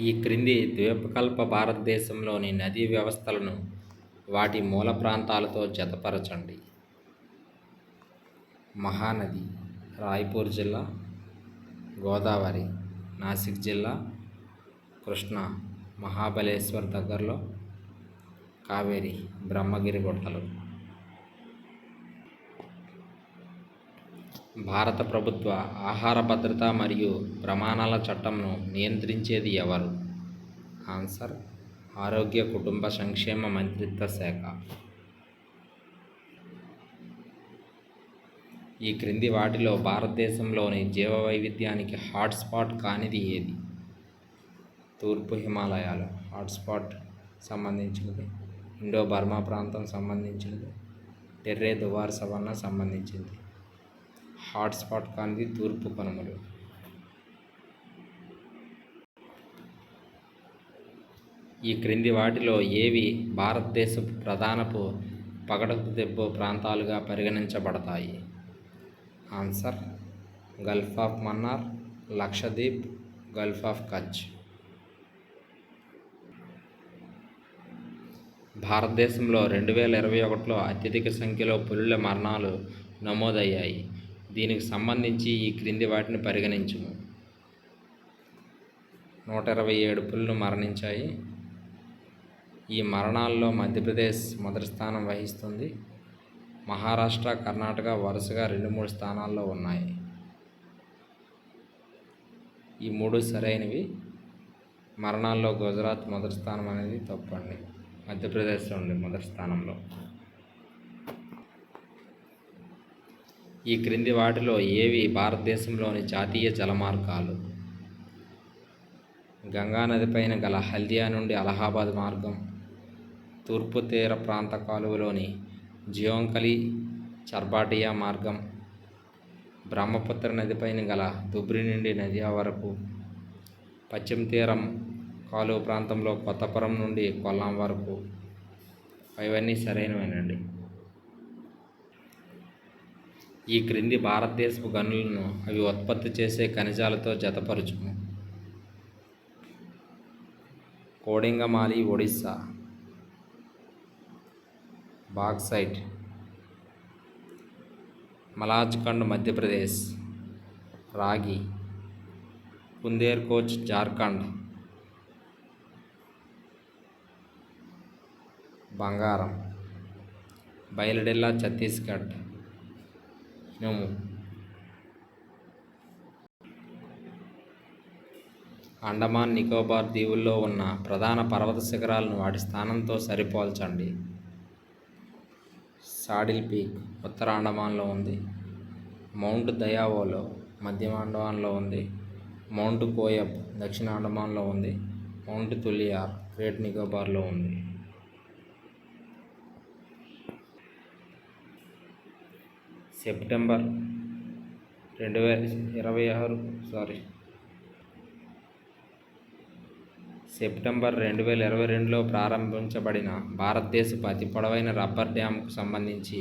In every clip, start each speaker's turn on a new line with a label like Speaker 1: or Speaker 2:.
Speaker 1: ఈ క్రింది ద్వీపకల్ప భారతదేశంలోని నదీ వ్యవస్థలను వాటి మూల ప్రాంతాలతో జతపరచండి. మహానది రాయ్పూర్ జిల్లా, గోదావరి నాసిక్ జిల్లా, కృష్ణ మహాబలేశ్వర్ దగ్గరలో, కావేరి బ్రహ్మగిరి గుట్టలు. భారత ప్రభుత్వ ఆహార భద్రత మరియు ప్రమాణాల చట్టంను నియంత్రించేది ఎవరు? ఆన్సర్ ఆరోగ్య కుటుంబ సంక్షేమ మంత్రిత్వ శాఖ. ఈ క్రింది వాటిలో భారతదేశంలోని జీవవైవిధ్యానికి హాట్స్పాట్ కానిది ఏది? తూర్పు హిమాలయాలు హాట్స్పాట్ సంబంధించినది, ఇండో బర్మా ప్రాంతం సంబంధించినది, టెర్రే దువార్ సవన్నా సంబంధించింది. హాట్స్పాట్ కానిది తూర్పు కనుమలు. ఈ క్రింది వాటిలో ఏవి భారతదేశపు ప్రధానపు పగడపు దెబ్బ ప్రాంతాలుగా పరిగణించబడతాయి? Answer Gulf of Mannar, Lakshadweep, Gulf of Kutch. భారతదేశంలో 2021లో అత్యధిక సంఖ్యలో పులుల మరణాలు నమోదయ్యాయి. దీనికి సంబంధించి ఈ క్రింది వాటిని పరిగణించుము. 127 పులులు మరణించాయి. ఈ మరణాల్లో మధ్యప్రదేశ్ మొదటి స్థానం వహిస్తుంది. మహారాష్ట్ర, కర్ణాటక వరుసగా 2-3 స్థానాల్లో ఉన్నాయి. ఈ 3 సరైనవి. మరణాల్లో గుజరాత్ మొదటి స్థానం అనేది తప్పండి. మధ్యప్రదేశ్లో ఉంది మొదటి స్థానంలో. ఈ క్రింది వాటిలో ఏవి భారతదేశంలోని జాతీయ జలమార్గాలు? గంగా నదిపైన గల హల్దియా నుండి అలహాబాద్ మార్గం, తూర్పు తీర ప్రాంత కాలువలోని జియోంకలి చర్బాటియా మార్గం, బ్రహ్మపుత్ర నదిపైన గల ధుబ్రి నుండి నదియా వరకు, పశ్చిమ తీరం కాలువ ప్రాంతంలో కొత్తపురం నుండి కొల్లాం వరకు. ఇవన్నీ సరైనవేనండి. ఈ క్రింది భారతదేశపు గనులను అవి ఉత్పత్తి చేసే ఖనిజాలతో జతపరచుము. కోడింగమాలి ఒడిస్సా, బాక్సైట్, మలాజ్కండ్ మధ్యప్రదేశ్, రాగి, బుందేల్ఖండ్ జార్ఖండ్, బంగారం, బయలడెల్లా ఛత్తీస్గఢ్, ఇనుము. అండమాన్ నికోబార్ దీవుల్లో ఉన్న ప్రధాన పర్వత శిఖరాలను వాటి స్థానంతో సరిపోల్చండి. సాడిల్ పీక్ ఉత్తర అండమాన్లో ఉంది. మౌంట్ దయావోలో మధ్య అండమాన్లో ఉంది. మౌంట్ కోయబ్ దక్షిణ అండమాన్లో ఉంది. మౌంట్ తులియార్ గ్రేట్ నికోబార్లో ఉంది. సెప్టెంబర్ 2022లో ప్రారంభించబడిన భారతదేశపు అతి పొడవైన రబ్బర్ డ్యామ్కు సంబంధించి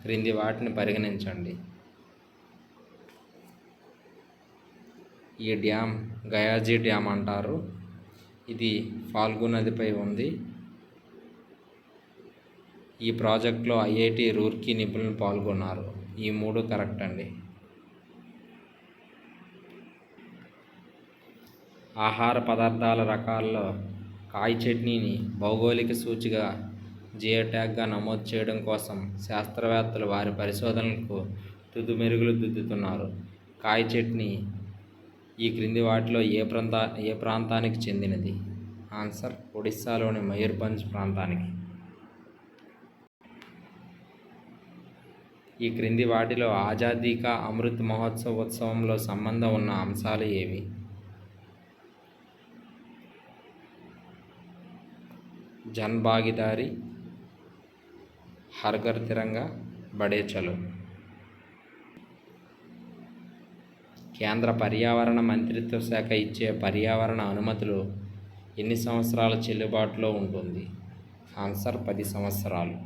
Speaker 1: క్రింది వాటిని పరిగణించండి. ఈ డ్యామ్ గయాజీ డ్యామ్ అంటారు. ఇది ఫాల్గు నదిపై ఉంది. ఈ ప్రాజెక్టులో ఐఐటి రూర్కీ నిపుణులు పాల్గొన్నారు. ఈ 3 కరెక్ట్ అండి. ఆహార పదార్థాల రకాల్లో కాయ్ చట్నీని భౌగోళిక సూచిగా జియో ట్యాగ్గా నమోదు చేయడం కోసం శాస్త్రవేత్తలు వారి పరిశోధనలకు తుది మెరుగులు దిద్దుతున్నారు. కాయ్ చట్నీ ఈ క్రింది వాటిలో ఏ ప్రాంతానికి చెందినది? ఆన్సర్ ఒడిస్సాలోని మయూర్భంజ్ ప్రాంతానికి. ఈ క్రింది వాటిలో ఆజాదీ కా అమృత్ మహోత్సవ్ ఉత్సవంలో సంబంధం ఉన్న అంశాలు ఏవి? జన్ భాగీదారీ, హర్ ఘర్ తిరంగా, బడే చలో. కేంద్ర పర్యావరణ మంత్రిత్వ శాఖ ఇచ్చే పర్యావరణ అనుమతులు ఎన్ని సంవత్సరాల చెల్లుబాటులో ఉంటుంది? ఆన్సర్ 10 సంవత్సరాలు.